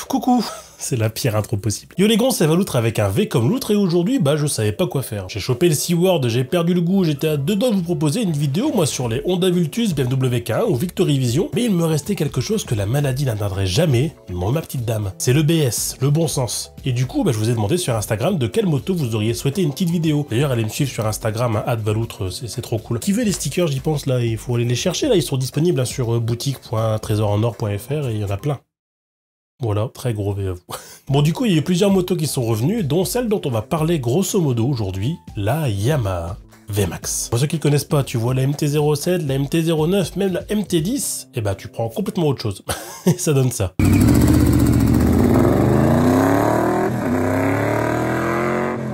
Coucou, c'est la pire intro possible. Yo les gros, c'est Valoutre avec un V comme l'outre et aujourd'hui, je savais pas quoi faire. J'ai chopé le C-Word, j'ai perdu le goût, j'étais à deux doigts de vous proposer une vidéo, moi, sur les Honda Vultus, BMW K1 ou Victory Vision, mais il me restait quelque chose que la maladie n'atteindrait jamais, moi ma petite dame. C'est le BS, le bon sens. Et du coup, je vous ai demandé sur Instagram de quelle moto vous auriez souhaité une petite vidéo. D'ailleurs, allez me suivre sur Instagram, @valoutre, c'est trop cool. Qui veut les stickers, j'y pense là, il faut aller les chercher là, ils sont disponibles sur boutique.trésorenor.fr et il y en a plein. Voilà, très gros V à vous. Bon, du coup, il y a eu plusieurs motos qui sont revenues, dont celle dont on va parler grosso modo aujourd'hui, la Yamaha VMAX. Pour ceux qui ne connaissent pas, tu vois la MT-07, la MT-09, même la MT-10, et tu prends complètement autre chose. Et ça donne ça.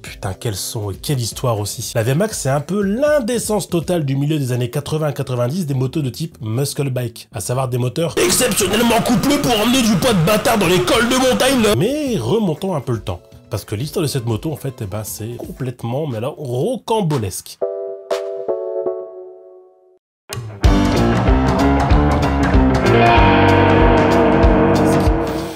Putain, quel son et quelle histoire aussi. La VMAX, c'est un peu l'indécence totale du milieu des années 80-90 des motos de type muscle bike, à savoir des moteurs exceptionnellement couplés pour emmener du poids de bâtard dans les cols de montagne là. Mais remontons un peu le temps, parce que l'histoire de cette moto, en fait, c'est complètement, mais alors, rocambolesque.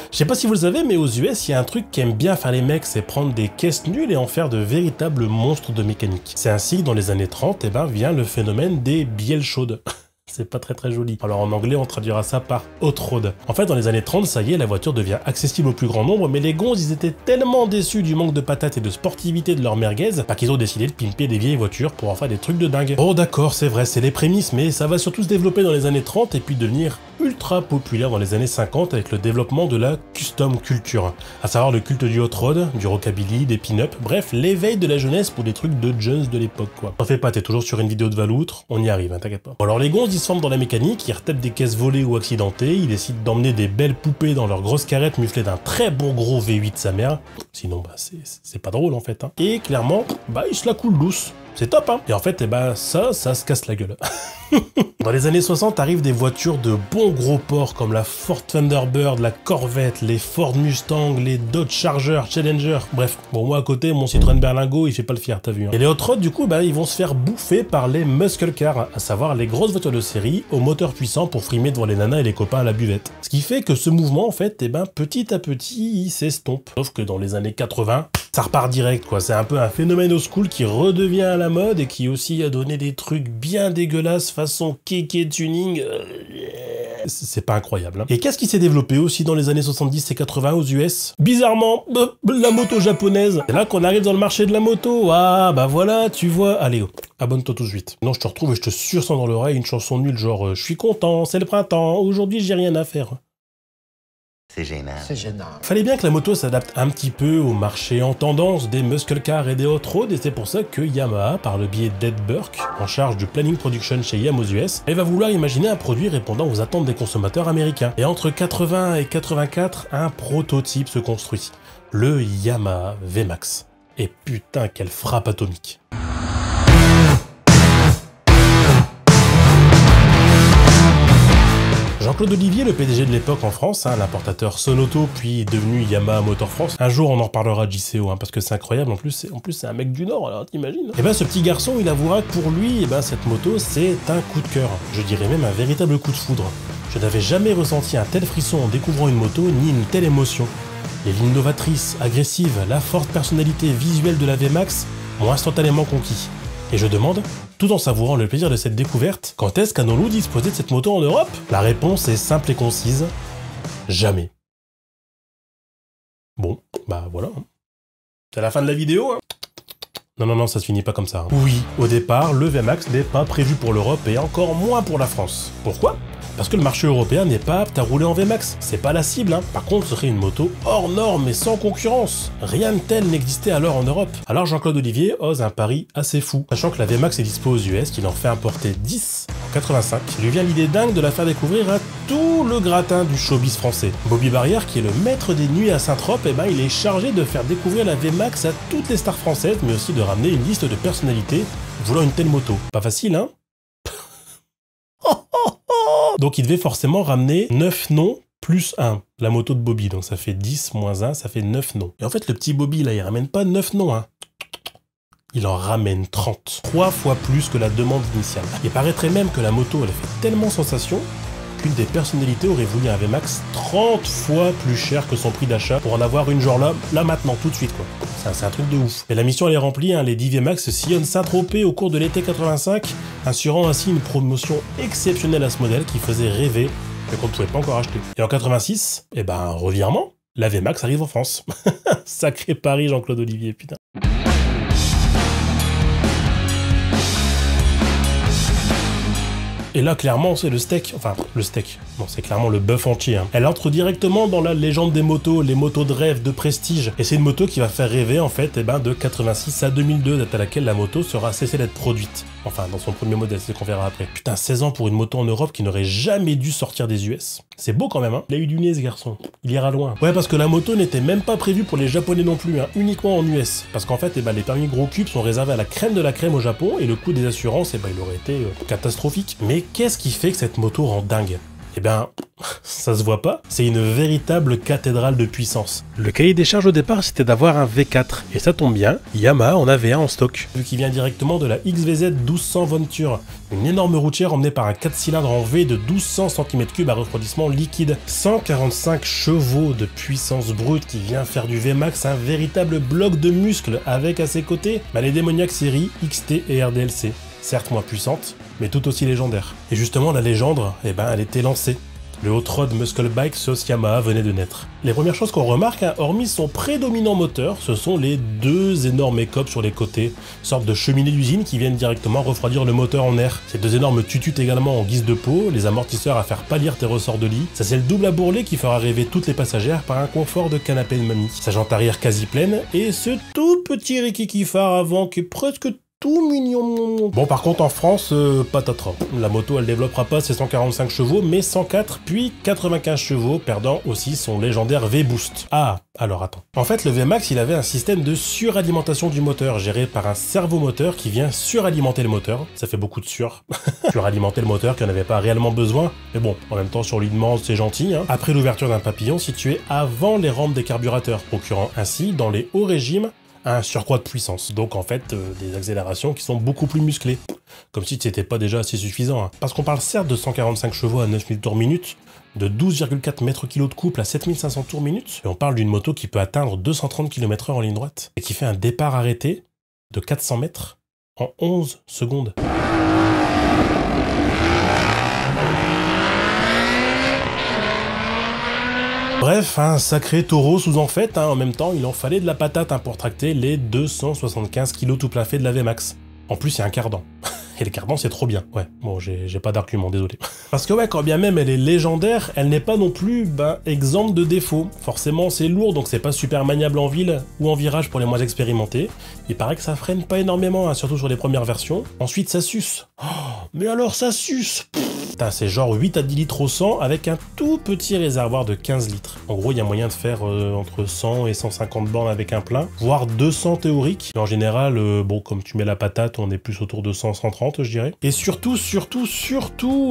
Je sais pas si vous le savez, mais aux US, il y a un truc qu'aiment bien faire les mecs, c'est prendre des caisses nulles et en faire de véritables monstres de mécanique. C'est ainsi que dans les années 30, vient le phénomène des bielles chaudes. C'est pas très joli. Alors en anglais, on traduira ça par hot rod. En fait, dans les années 30, ça y est, la voiture devient accessible au plus grand nombre, mais les gonzes, ils étaient tellement déçus du manque de patates et de sportivité de leur merguez, qu'ils ont décidé de pimper des vieilles voitures pour en faire des trucs de dingue. Bon d'accord, c'est vrai, c'est les prémices, mais ça va surtout se développer dans les années 30 et puis devenir ultra populaire dans les années 50 avec le développement de la custom culture, à savoir le culte du hot rod, du rockabilly, des pin-up, bref, l'éveil de la jeunesse pour des trucs de jeunes de l'époque quoi. T'en fais pas, t'es toujours sur une vidéo de Valoutre, on y arrive, hein, t'inquiète pas. Bon, alors les gonzes, ils se forment dans la mécanique, ils retapent des caisses volées ou accidentées, ils décident d'emmener des belles poupées dans leur grosse carrette muflée d'un très bon gros V8 sa mère, sinon c'est pas drôle en fait, hein. Et clairement, ils se la coulent douce. C'est top, hein. Et en fait, ça se casse la gueule. Dans les années 60 arrivent des voitures de bons gros ports comme la Ford Thunderbird, la Corvette, les Ford Mustang, les Dodge Charger, Challenger. Bref, bon, moi à côté, mon Citroën Berlingo, il fait pas le fier, t'as vu, hein. Et les hot rods, du coup, ils vont se faire bouffer par les muscle cars, à savoir les grosses voitures de série au moteur puissant pour frimer devant les nanas et les copains à la buvette. Ce qui fait que ce mouvement, en fait, petit à petit, il s'estompe. Sauf que dans les années 80, ça repart direct, quoi. C'est un peu un phénomène old school qui redevient à la mode et qui aussi a donné des trucs bien dégueulasses façon kéké tuning. C'est pas incroyable, hein. Et qu'est-ce qui s'est développé aussi dans les années 70 et 80 aux US? Bizarrement, la moto japonaise. C'est là qu'on arrive dans le marché de la moto. Ah, voilà, tu vois. Allez, abonne-toi tout de suite. Non, je te retrouve et je te sursens dans l'oreille une chanson nulle genre je suis content, c'est le printemps, aujourd'hui j'ai rien à faire. C'est gênant. C'est gênant. Fallait bien que la moto s'adapte un petit peu au marché en tendance des muscle cars et des hot road, et c'est pour ça que Yamaha, par le biais d'Ed Burke, en charge du planning production chez Yamaha aux US, elle va vouloir imaginer un produit répondant aux attentes des consommateurs américains. Et entre 80 et 84, un prototype se construit, le Yamaha VMAX. Et putain, quelle frappe atomique. Jean-Claude Olivier, le PDG de l'époque en France, l'importateur Sonoto, puis devenu Yamaha Motor France. Un jour, on en reparlera de JCO, parce que c'est incroyable. En plus, c'est un mec du Nord, alors t'imagines. Et ce petit garçon, il avouera que pour lui, cette moto, c'est un coup de cœur. Je dirais même un véritable coup de foudre. Je n'avais jamais ressenti un tel frisson en découvrant une moto, ni une telle émotion. Les lignes novatrices, agressives, la forte personnalité visuelle de la VMAX m'ont instantanément conquis. Et je demande, tout en savourant le plaisir de cette découverte, quand est-ce qu'allons-nous disposer de cette moto en Europe? La réponse est simple et concise, jamais. Bon, voilà. C'est la fin de la vidéo, hein. Non, ça se finit pas comme ça, hein. Oui, au départ, le VMAX n'est pas prévu pour l'Europe et encore moins pour la France. Pourquoi? Parce que le marché européen n'est pas apte à rouler en VMAX. C'est pas la cible, hein. Par contre, ce serait une moto hors norme et sans concurrence. Rien de tel n'existait alors en Europe. Alors Jean-Claude Olivier ose un pari assez fou. Sachant que la VMAX est dispo aux US, qu'il en fait importer 10 en 85, il lui vient l'idée dingue de la faire découvrir à tout le gratin du showbiz français. Bobby Barrière, qui est le maître des nuits à Saint-Trope, il est chargé de faire découvrir la VMAX à toutes les stars françaises, mais aussi de ramener une liste de personnalités voulant une telle moto. Pas facile, hein? Donc il devait forcément ramener 9 noms plus 1, la moto de Bobby. Donc ça fait 10 moins 1, ça fait 9 noms. Et en fait, le petit Bobby, là, il ramène pas 9 noms, hein. Il en ramène 30. 3 fois plus que la demande initiale. Il paraîtrait même que la moto, elle fait tellement sensation qu'une des personnalités aurait voulu un VMAX 30 fois plus cher que son prix d'achat pour en avoir une genre là maintenant, tout de suite quoi. C'est un truc de ouf. Et la mission elle est remplie, hein, les 10 VMAX sillonnent Saint-Tropez au cours de l'été 85, assurant ainsi une promotion exceptionnelle à ce modèle qui faisait rêver, mais qu'on ne pouvait pas encore acheter. Et en 86, eh ben, revirement, la VMAX arrive en France. Sacré Paris, Jean-Claude Olivier, putain. Et là, clairement, c'est le steak. Enfin, le steak. Non, c'est clairement le bœuf entier. Hein. Elle entre directement dans la légende des motos, les motos de rêve, de prestige. Et c'est une moto qui va faire rêver, en fait, de 86 à 2002, date à laquelle la moto sera cessée d'être produite. Enfin, dans son premier modèle, c'est ce qu'on verra après. Putain, 16 ans pour une moto en Europe qui n'aurait jamais dû sortir des US. C'est beau quand même, hein. Il a eu du nez, ce garçon. Il ira loin. Ouais, parce que la moto n'était même pas prévue pour les Japonais non plus, hein, uniquement en US. Parce qu'en fait, les permis gros cubes sont réservés à la crème de la crème au Japon, et le coût des assurances, il aurait été catastrophique. Mais qu'est-ce qui fait que cette moto rend dingue ? Eh bien, ça se voit pas, c'est une véritable cathédrale de puissance. Le cahier des charges au départ, c'était d'avoir un V4, et ça tombe bien, Yamaha en avait un en stock, vu qu'il vient directement de la XVZ 1200 Venture, une énorme routière emmenée par un 4 cylindres en V de 1200 cm3 à refroidissement liquide, 145 chevaux de puissance brute qui vient faire du VMAX un véritable bloc de muscles, avec à ses côtés les démoniaques séries XT et RDLC. Certes moins puissante, mais tout aussi légendaire. Et justement, la légende, elle était lancée. Le Hot Rod Muscle Bike sauce Yamaha venait de naître. Les premières choses qu'on remarque, hormis son prédominant moteur, ce sont les deux énormes écopes sur les côtés, sorte de cheminées d'usine qui viennent directement refroidir le moteur en air. Ces deux énormes tututes également en guise de pot, les amortisseurs à faire pâlir tes ressorts de lit. Ça c'est le double à bourrelet qui fera rêver toutes les passagères par un confort de canapé de mamie. Sa jante arrière quasi pleine, et ce tout petit rikiki phare avant qui est presque tout mignon. Bon, par contre, en France, patatras. La moto, elle développera pas ses 145 chevaux, mais 104, puis 95 chevaux, perdant aussi son légendaire V-Boost. Ah, alors attends. En fait, le VMAX, il avait un système de suralimentation du moteur, géré par un servomoteur qui vient suralimenter le moteur. Ça fait beaucoup de suralimenter le moteur qui n'en avait pas réellement besoin. Mais bon, en même temps, sur lui demande, c'est gentil. Hein. Après l'ouverture d'un papillon situé avant les rampes des carburateurs, procurant ainsi, dans les hauts régimes, un surcroît de puissance, donc en fait des accélérations qui sont beaucoup plus musclées, comme si c'était pas déjà assez suffisant. Hein. Parce qu'on parle certes de 145 chevaux à 9000 tours minute, de 12,4 mètres-kg de couple à 7500 tours minute, et on parle d'une moto qui peut atteindre 230 km/h en ligne droite, et qui fait un départ arrêté de 400 mètres en 11 secondes. Bref, un sacré taureau sous en fait, en même temps il en fallait de la patate pour tracter les 275 kg tout plein fait de la VMAX. En plus il y a un cardan. Et le cardan c'est trop bien. Ouais, bon j'ai pas d'argument, désolé. Parce que ouais, quand bien même elle est légendaire, elle n'est pas non plus exempte de défauts. Forcément c'est lourd, donc c'est pas super maniable en ville ou en virage pour les moins expérimentés. Il paraît que ça freine pas énormément, surtout sur les premières versions. Ensuite ça suce. Oh, mais alors ça suce. Putain, c'est genre 8 à 10 litres au 100 avec un tout petit réservoir de 15 litres. En gros, il y a moyen de faire entre 100 et 150 bornes avec un plein, voire 200 théoriques. Mais en général, bon, comme tu mets la patate, on est plus autour de 100-130, je dirais. Et surtout,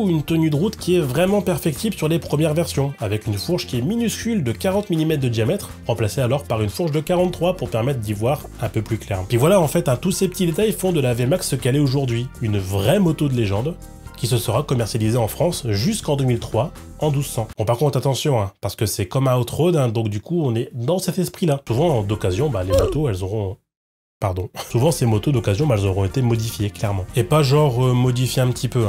une tenue de route qui est vraiment perfectible sur les premières versions, avec une fourche qui est minuscule de 40 mm de diamètre, remplacée alors par une fourche de 43 pour permettre d'y voir un peu plus clair. Puis voilà, en fait, tous ces petits détails font de la VMAX ce qu'elle est aujourd'hui, une vraie moto de légende, qui se sera commercialisé en France jusqu'en 2003 en 1200. Bon, par contre attention, parce que c'est comme un Hot Rod, donc du coup on est dans cet esprit-là. Souvent d'occasion, les motos elles auront... Pardon. Souvent ces motos d'occasion, elles auront été modifiées, clairement. Et pas genre modifiées un petit peu,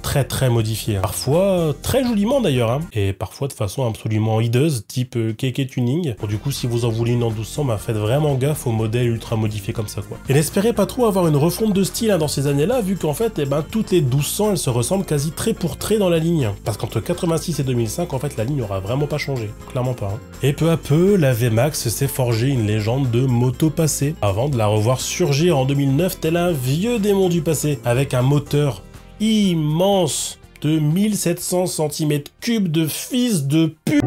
très modifié. Parfois très joliment d'ailleurs, et parfois de façon absolument hideuse, type KK Tuning. Bon, du coup, si vous en voulez une en 1200, faites vraiment gaffe aux modèles ultra modifiés comme ça, quoi. Et n'espérez pas trop avoir une refonte de style dans ces années-là, vu qu'en fait, toutes les 1200, elles se ressemblent quasi trait pour trait dans la ligne. Parce qu'entre 86 et 2005, en fait, la ligne n'aura vraiment pas changé. Clairement pas. Et peu à peu, la VMAX s'est forgée une légende de moto passée, avant de la revoir surgir en 2009 tel un vieux démon du passé, avec un moteur immense de 1700 cm3 de fils de pute.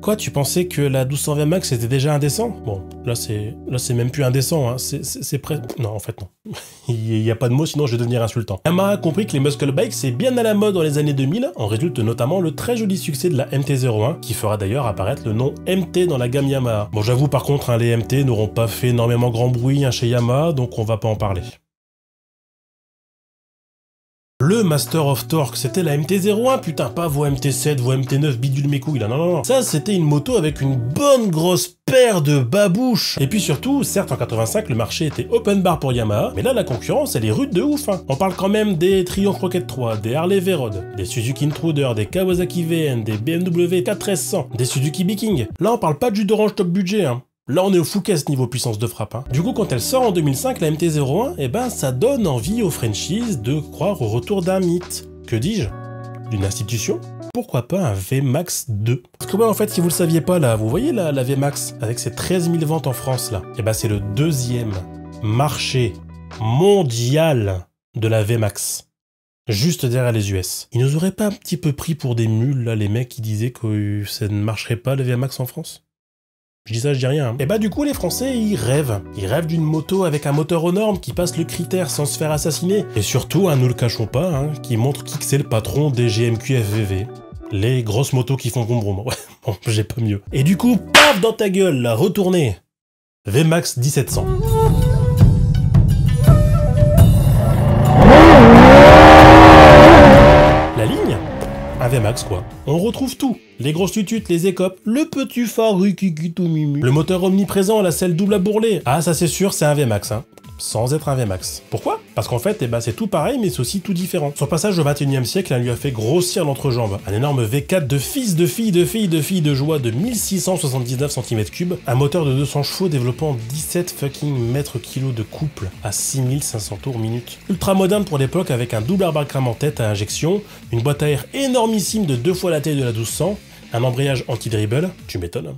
Quoi, tu pensais que la 1200 VMAX c'était déjà indécent? Bon, là c'est même plus indécent, c'est prêt. Non, en fait non. Il n'y a pas de mots, sinon je vais devenir insultant. Yamaha a compris que les muscle bikes c'est bien à la mode dans les années 2000, en résulte notamment le très joli succès de la MT-01, qui fera d'ailleurs apparaître le nom MT dans la gamme Yamaha. Bon, j'avoue par contre, les MT n'auront pas fait énormément grand bruit chez Yamaha, donc on va pas en parler. Le Master of Torque, c'était la MT-01, putain, pas vos MT-7, vos MT-9, bidule mes couilles, là, non, non, non. Ça, c'était une moto avec une bonne grosse paire de babouches. Et puis surtout, certes, en 85, le marché était open bar pour Yamaha, mais là, la concurrence, elle est rude de ouf, hein. On parle quand même des Triumph Rocket 3, des Harley Vérode, des Suzuki Intruder, des Kawasaki VN, des BMW 41300, des Suzuki Viking. Là, on parle pas du d'orange top budget, hein. Là, on est au Fouquet niveau puissance de frappe. Hein. Du coup, quand elle sort en 2005, la MT-01, eh ben, ça donne envie aux franchises de croire au retour d'un mythe. Que dis-je? D'une institution? Pourquoi pas un VMAX 2? Parce que ouais, en fait, si vous le saviez pas, là, vous voyez la VMAX, avec ses 13 000 ventes en France, là, eh ben, c'est le deuxième marché mondial de la VMAX. Juste derrière les US. Ils nous auraient pas un petit peu pris pour des mules, là, les mecs qui disaient que ça ne marcherait pas, le VMAX en France? Je dis ça, je dis rien. Hein. Et bah du coup, les Français, ils rêvent. Ils rêvent d'une moto avec un moteur aux normes qui passe le critère sans se faire assassiner. Et surtout, nous le cachons pas, hein, qui montre qui que c'est le patron des GMQ FVV. Les grosses motos qui font vroom vroom. Ouais, bon, j'ai pas mieux. Et du coup, paf dans ta gueule, là, retournez. VMAX 1700. La ligne, un VMAX quoi. On retrouve tout. Les grosses tututes, les écopes, le petit phare tout mimi. Le moteur omniprésent, la selle double à bourrelet. Ah ça c'est sûr, c'est un VMAX, hein. Sans être un VMAX. Pourquoi? Parce qu'en fait, eh ben, c'est tout pareil, mais c'est aussi tout différent. Son passage au 21e siècle lui a fait grossir l'entrejambe. Un énorme V4 de fils de fille de joie de 1679 cm3, un moteur de 200 chevaux développant 17 fucking mètres kilos de couple à 6500 tours minute. Ultra moderne pour l'époque avec un double airbag en tête à injection, une boîte à air énormissime de 2 fois la taille de la 1200, un embrayage anti-dribble, tu m'étonnes,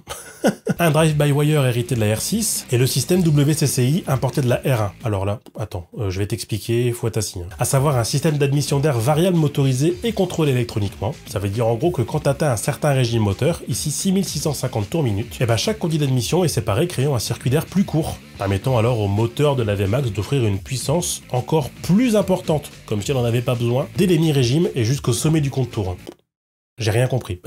un drive-by-wire hérité de la R6, et le système WCCI importé de la R1. Alors là, attends, je vais t'expliquer, faut être assis. Hein. À savoir un système d'admission d'air variable motorisé et contrôlé électroniquement. Ça veut dire en gros que quand tu atteins un certain régime moteur, ici 6650 tours minute, et ben chaque conduit d'admission est séparé créant un circuit d'air plus court, permettant alors au moteur de la VMAX d'offrir une puissance encore plus importante, comme si elle n'en avait pas besoin, dès les mi-régimes et jusqu'au sommet du compte tour. J'ai rien compris.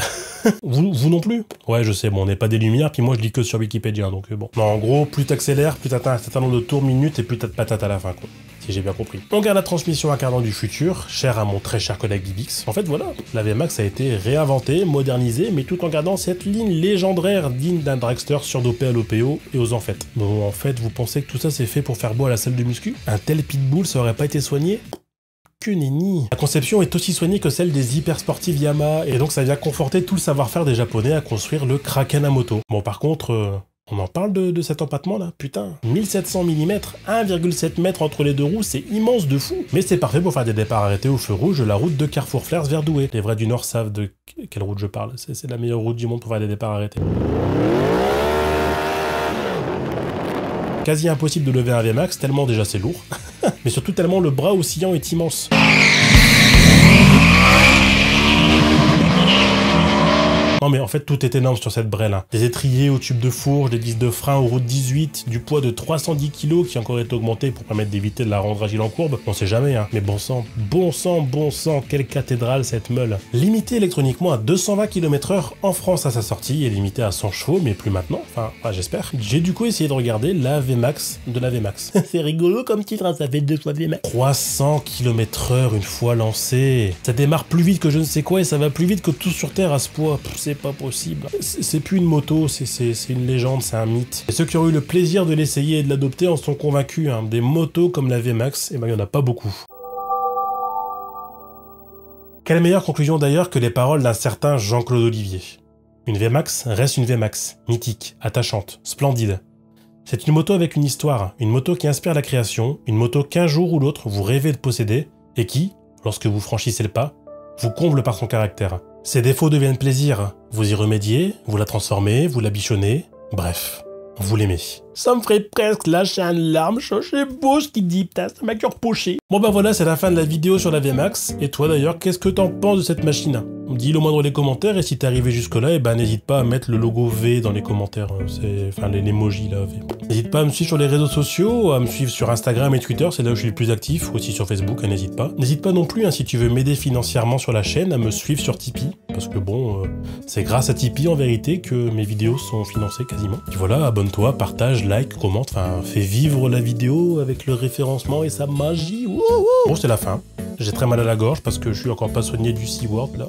vous non plus? Ouais, je sais, bon, on n'est pas des lumières, puis moi je lis que sur Wikipédia, donc bon. Non, en gros, plus t'accélères, plus t'atteins un certain nombre de tours minutes et plus t'as de patates à la fin, quoi. Si j'ai bien compris. On garde la transmission incarnant du futur, chère à mon très cher collègue Bibix. En fait, voilà, la VMAX a été réinventée, modernisée, mais tout en gardant cette ligne légendaire digne d'un dragster surdopé à l'OPO et aux enfêtes. Bon, en fait, vous pensez que tout ça c'est fait pour faire beau à la salle de muscu? Un tel pitbull, ça aurait pas été soigné? Que nenni. La conception est aussi soignée que celle des hyper sportives Yamaha, et donc ça vient conforter tout le savoir-faire des japonais à construire le Kraken à moto. Bon par contre, on en parle de cet empattement là, putain. 1700 mm, 1,7 m entre les deux roues, c'est immense de fou. Mais c'est parfait pour faire des départs arrêtés au feu rouge, la route de Carrefour Flers vers Douai. Les vrais du Nord savent de quelle route je parle, c'est la meilleure route du monde pour faire des départs arrêtés. Quasi impossible de lever un VMAX, tellement déjà c'est lourd, mais surtout tellement le bras oscillant est immense. Non mais en fait tout est énorme sur cette brelle. Hein. Des étriers au tube de fourche, des disques de frein aux routes 18, du poids de 310 kg qui encore est augmenté pour permettre d'éviter de la rendre agile en courbe. On sait jamais, hein. Mais bon sang, quelle cathédrale cette meule. Limitée électroniquement à 220 km/h en France à sa sortie et limitée à 100 chevaux, mais plus maintenant, enfin j'espère. J'ai du coup essayé de regarder la VMAX de la VMAX. C'est rigolo comme titre, hein, ça fait 2 fois VMAX. 300 km/h une fois lancé. Ça démarre plus vite que je ne sais quoi et ça va plus vite que tout sur Terre à ce poids. C'est pas possible. C'est plus une moto, c'est une légende, c'est un mythe. Et ceux qui ont eu le plaisir de l'essayer et de l'adopter en sont convaincus. Hein. Des motos comme la VMAX, eh ben il y en a pas beaucoup. Quelle meilleure conclusion d'ailleurs que les paroles d'un certain Jean-Claude Olivier. Une VMAX reste une VMAX, mythique, attachante, splendide. C'est une moto avec une histoire, une moto qui inspire la création, une moto qu'un jour ou l'autre vous rêvez de posséder et qui, lorsque vous franchissez le pas, vous comble par son caractère. Ses défauts deviennent plaisir, vous y remédiez, vous la transformez, vous la bichonnez, bref, vous l'aimez. Ça me ferait presque lâcher une larme, c'est beau ce qu'il dit, putain, ça m'a cœur poché. Bon bah voilà, c'est la fin de la vidéo sur la VMAX, et toi d'ailleurs, qu'est-ce que t'en penses de cette machine? Dis-le moi dans les commentaires, et si t'es arrivé jusque là, eh ben n'hésite pas à mettre le logo V dans les commentaires, enfin l'emoji là, V. N'hésite pas à me suivre sur les réseaux sociaux, à me suivre sur Instagram et Twitter, c'est là où je suis le plus actif, ou aussi sur Facebook, n'hésite pas. N'hésite pas non plus, hein, si tu veux m'aider financièrement sur la chaîne, à me suivre sur Tipeee, parce que bon, c'est grâce à Tipeee en vérité que mes vidéos sont financées quasiment. Et voilà, abonne-toi, partage, like, commente, enfin fais vivre la vidéo avec le référencement et sa magie. Wouhou. Bon, c'est la fin. J'ai très mal à la gorge parce que je suis encore pas soigné du C-word là.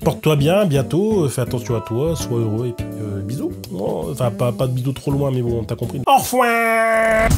Porte-toi bien, à bientôt, fais attention à toi, sois heureux et puis bisous. Oh, enfin, pas de bisous trop loin, mais bon, t'as compris. Au revoir.